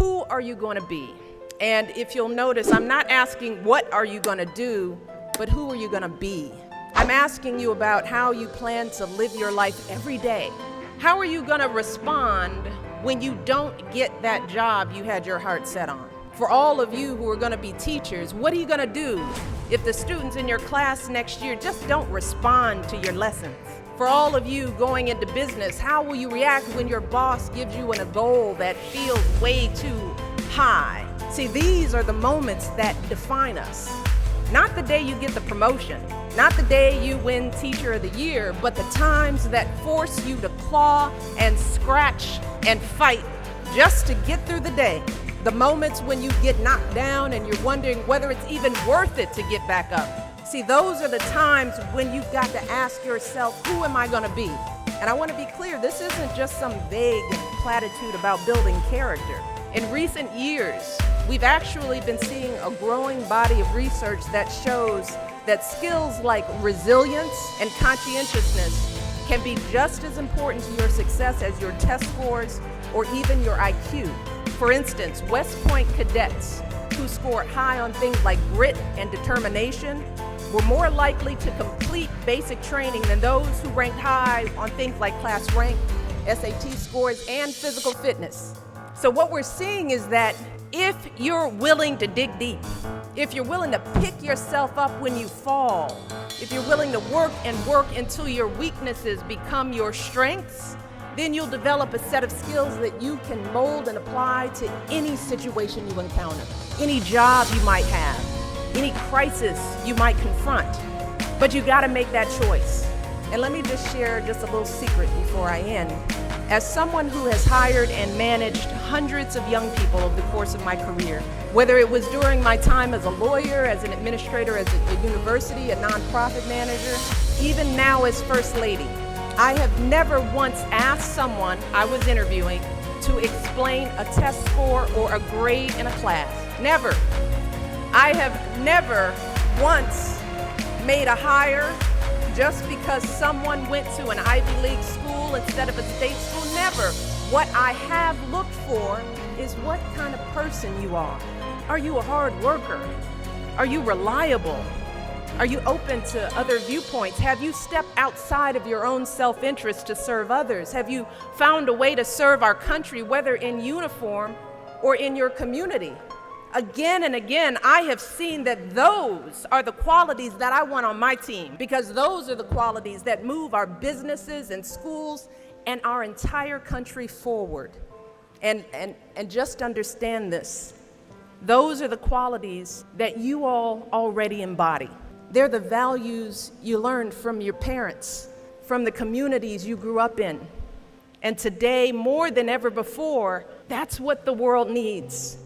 Who are you going to be? And if you'll notice, I'm not asking what are you going to do, but who are you going to be? I'm asking you about how you plan to live your life every day. How are you going to respond when you don't get that job you had your heart set on? For all of you who are going to be teachers, what are you going to do if the students in your class next year just don't respond to your lessons? For all of you going into business, how will you react when your boss gives you a goal that feels way too high? See, these are the moments that define us. Not the day you get the promotion, not the day you win Teacher of the Year, but the times that force you to claw and scratch and fight just to get through the day. The moments when you get knocked down and you're wondering whether it's even worth it to get back up. See, those are the times when you've got to ask yourself, who am I going to be? And I want to be clear, this isn't just some vague platitude about building character. In recent years, we've actually been seeing a growing body of research that shows that skills like resilience and conscientiousness can be just as important to your success as your test scores or even your IQ. For instance, West Point cadets who scored high on things like grit and determination were more likely to complete basic training than those who ranked high on things like class rank, SAT scores, and physical fitness. So what we're seeing is that if you're willing to dig deep, if you're willing to pick yourself up when you fall, if you're willing to work until your weaknesses become your strengths, then you'll develop a set of skills that you can mold and apply to any situation you encounter, any job you might have, any crisis you might confront. But you got to make that choice. And let me just share just a little secret before I end. As someone who has hired and managed hundreds of young people over the course of my career, whether it was during my time as a lawyer, as an administrator, as a university, a nonprofit manager, even now as First Lady, I have never once asked someone I was interviewing to explain a test score or a grade in a class. Never. I have never once made a hire just because someone went to an Ivy League school instead of a state school. Never. What I have looked for is what kind of person you are. Are you a hard worker? Are you reliable? Are you open to other viewpoints? Have you stepped outside of your own self-interest to serve others? Have you found a way to serve our country, whether in uniform or in your community? Again and again, I have seen that those are the qualities that I want on my team, because those are the qualities that move our businesses and schools and our entire country forward. And just understand this. Those are the qualities that you all already embody. They're the values you learned from your parents, from the communities you grew up in. And today, more than ever before, that's what the world needs.